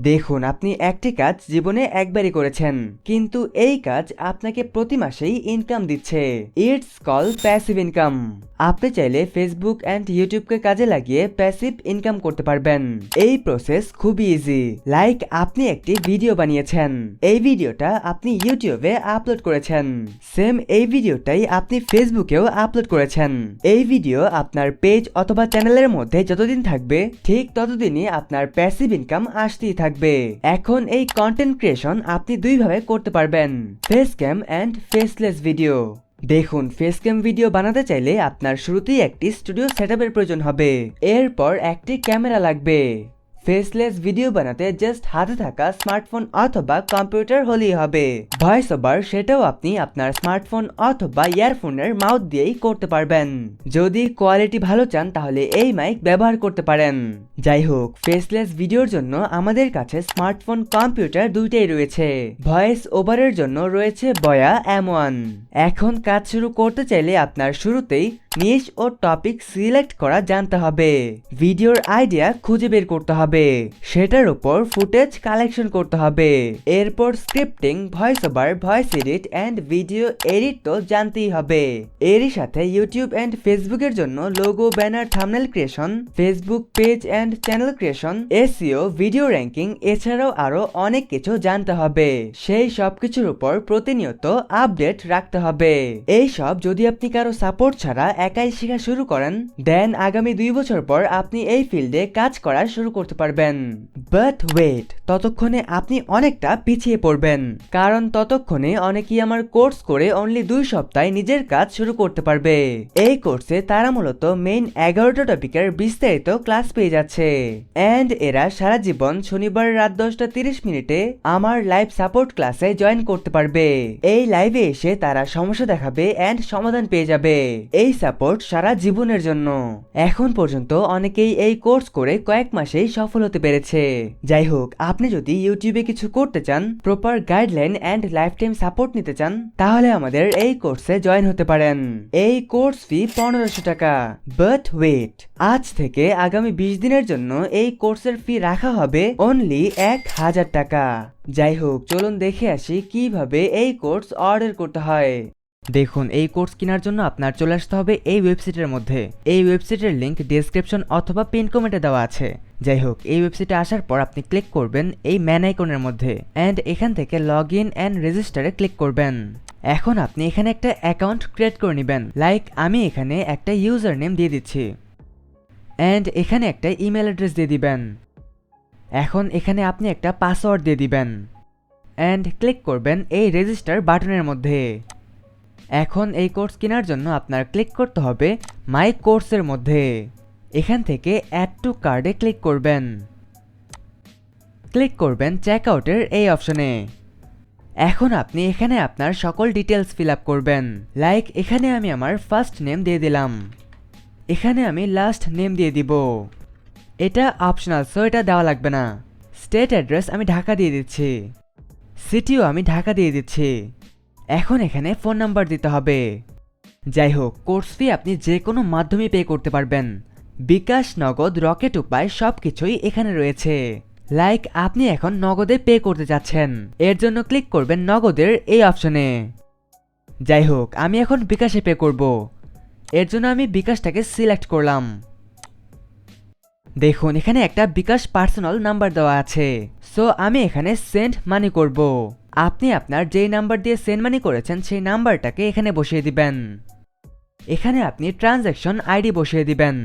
দেখুন, আপনি একটি কাজ জীবনে একবারই করেছেন, কিন্তু এই কাজ আপনাকে প্রতি মাসেই ইনকাম দিচ্ছে। It's call passive income. আপনি চাইলে ফেসবুক অ্যান্ড ইউটিউবকে কাজে লাগিয়ে প্যাসিভ ইনকাম করতে পারবেন। এই প্রসেস খুবই ইজি। লাইক, আপনি একটি ভিডিও বানিয়েছেন, এই ভিডিওটা আপনি ইউটিউবে আপলোড করেছেন, সেম এই ভিডিওটাই আপনি ফেসবুকেও আপলোড করেছেন। এই ভিডিও আপনার পেজ অথবা চ্যানেলের মধ্যে যতদিন থাকবে ঠিক ততদিনই আপনার প্যাসিভ ইনকাম আসতেই থাকবে। এখন এই কন্টেন্ট ক্রিয়েশন আপনি দুইভাবে করতে পারবেন, face cam and faceless video. দেখুন, ফেস ক্যাম ভিডিও বানাতে চাইলে আপনার শুরুতেই একটি স্টুডিও সেটআপের প্রয়োজন হবে, এরপর একটি ক্যামেরা লাগবে। ফেসলেস ভিডিও বানাতে জাস্ট হাতে থাকা স্মার্টফোন অথবা কম্পিউটার হলেই হবে। ভয়েস ওভার সেটাও আপনি আপনার স্মার্টফোন অথবা ইয়ারফোনের মাউথ দিয়েই করতে পারবেন। যদি কোয়ালিটি ভালো চান তাহলে এই মাইক ব্যবহার করতে পারেন। যাই হোক, ফেসলেস ভিডিওর জন্য আমাদের কাছে স্মার্টফোন কম্পিউটার দুইটাই রয়েছে। ভয়েস ওভারের জন্য রয়েছে বয়া M1। এখন কাজ শুরু করতে চাইলে আপনার শুরুতেই নিশ ও টপিক সিলেক্ট করা জানতে হবে, ভিডিওর আইডিয়া খুঁজে বের করতে হবে, সেটার উপর ফুটেজ কালেকশন করতে হবে, এরপর scripting, voice over, voice edit and video edit তো জানতেই হবে। এরই সাথে ইউটিউব অ্যান্ড ফেসবুকের জন্য logo, banner, thumbnail creation, Facebook page and channel creation, SEO, video ranking, এছাড়াও আরো অনেক কিছু জানতে হবে। সেই সব কিছুর উপর প্রতিনিয়ত আপডেট রাখতে হবে। এই সব যদি আপনি কারো সাপোর্ট ছাড়া একাই শেখা শুরু করেন, দেন আগামী 2 বছর পর আপনি এই ফিল্ডে কাজ করা শুরু করতে পারবেন। বাট ওয়েট, ততক্ষণে আপনি অনেকটা পিছিয়ে পড়বেন, কারণ ততক্ষণে অনেকেই আমার কোর্স করে অনলি 2 সপ্তাহে নিজের কাজ শুরু করতে পারবে। এই কোর্সে তারা মূলত মেইন 11টা টপিকের বিস্তারিত ক্লাস পেয়ে যাচ্ছে, এন্ড এরা সারা জীবন শনিবার রাত 10:30 আমার লাইভ সাপোর্ট ক্লাসে জয়েন করতে পারবে। এই লাইভে এসে তারা সমস্যা দেখাবে এন্ড সমাধান পেয়ে যাবে। এই সাপোর্ট সারা জীবনের জন্য। এখন পর্যন্ত অনেকেই এই কোর্স করে কয়েক মাসেই সফল হতে পেরেছে। যাই হোক, আপনি যদি ইউটিউবে কিছু করতে চান, proper guideline and life time support নিতে চান, তাহলে আমাদের এই কোর্সে জয়েন হতে পারেন। এই কোর্স ফি 1500 টাকা। বাট ওয়েট, আজ থেকে আগামী 20 দিনের জন্য এই কোর্সের ফি রাখা হবে অনলি 1000 টাকা। যাই হোক, চলুন দেখে আসি কিভাবে এই কোর্স অর্ডার করতে হয়। দেখুন, এই কোর্স কেনার জন্য আপনার চলে আসতে হবে এই ওয়েবসাইটের মধ্যে। এই ওয়েবসাইটের লিংক ডেসক্রিপশন অথবা পিন কমেন্টে দেওয়া আছে। যাই হোক, এই ওয়েবসাইটে আসার পর আপনি ক্লিক করবেন এই ম্যান আইকনের মধ্যে, এন্ড এখান থেকে লগ ইন অ্যান্ড রেজিস্টারে ক্লিক করবেন। এখন আপনি এখানে একটা অ্যাকাউন্ট ক্রিয়েট করে নেবেন। লাইক, আমি এখানে একটা ইউজার নেম দিয়ে দিচ্ছি, এন্ড এখানে একটা ইমেল অ্যাড্রেস দিয়ে দিবেন। এখন এখানে আপনি একটা পাসওয়ার্ড দিয়ে দিবেন, এন্ড ক্লিক করবেন এই রেজিস্টার বাটনের মধ্যে। এখন এই কোর্স কেনার জন্য আপনার ক্লিক করতে হবে মাই কোর্সের মধ্যে। এখান থেকে অ্যাড টু কার্ডে ক্লিক করবেন। ক্লিক করবেন চেক আউটের এই অপশনে। এখন আপনি এখানে আপনার সকল ডিটেলস ফিল আপ করবেন। লাইক, এখানে আমি আমার ফার্স্ট নেম দিয়ে দিলাম, এখানে আমি লাস্ট নেম দিয়ে দিব। এটা অপশনাল, সো এটা দেওয়া লাগবে না। স্টেট অ্যাড্রেস আমি ঢাকা দিয়ে দিচ্ছি, সিটিও আমি ঢাকা দিয়ে দিচ্ছি। এখন এখানে ফোন নাম্বার দিতে হবে। যাই হোক, কোর্স ফি আপনি যে কোনো মাধ্যমে পে করতে পারবেন, বিকাশ, নগদ, রকেট উপায় সবকিছুই এখানে রয়েছে। লাইক, আপনি এখন নগদে পে করতে যাচ্ছেন, এর জন্য ক্লিক করবেন নগদের এই অপশনে। যাই হোক, আমি এখন বিকাশে পে করব, এর জন্য আমি বিকাশটাকে সিলেক্ট করলাম। দেখুন, এখানে একটা বিকাশ পার্সোনাল নাম্বার দেওয়া আছে, সো আমি এখানে সেন্ড মানি করব। আপনি আপনার যেই নাম্বার দিয়ে সেন্ড মানি করেছেন সেই নাম্বারটাকে এখানে বসিয়ে দিবেন। এখানে আপনি ট্রানজ্যাকশন আইডি বসিয়ে দিবেন।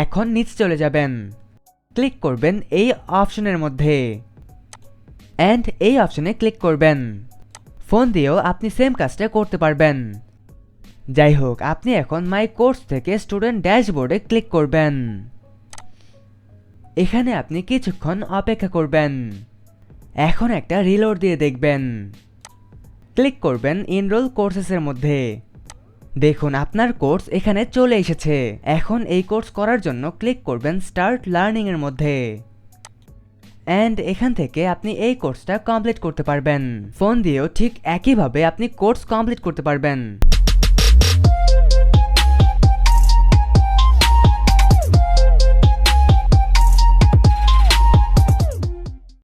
এখন নিচে চলে যাবেন, ক্লিক করবেন এই অপশনের মধ্যে, এন্ড এই অপশনে ক্লিক করবেন। ফোন দিয়েও আপনি সেম কাজটা করতে পারবেন। যাই হোক, আপনি এখন মাই কোর্স থেকে স্টুডেন্ট ড্যাশবোর্ডে ক্লিক করবেন। এখানে আপনি কিছুক্ষণ অপেক্ষা করবেন। এখন একটা রিলোড দিয়ে দেখবেন। ক্লিক করবেন এনরোল কোর্সেসের মধ্যে। দেখুন, আপনার কোর্স এখানে চলে এসেছে। এখন এই কোর্স করার জন্য ক্লিক করবেন স্টার্ট লার্নিং এর মধ্যে, এন্ড এখান থেকে আপনি এই কোর্সটা কমপ্লিট করতে পারবেন। ফোন দিয়েও ঠিক একইভাবে আপনি কোর্স কমপ্লিট করতে পারবেন।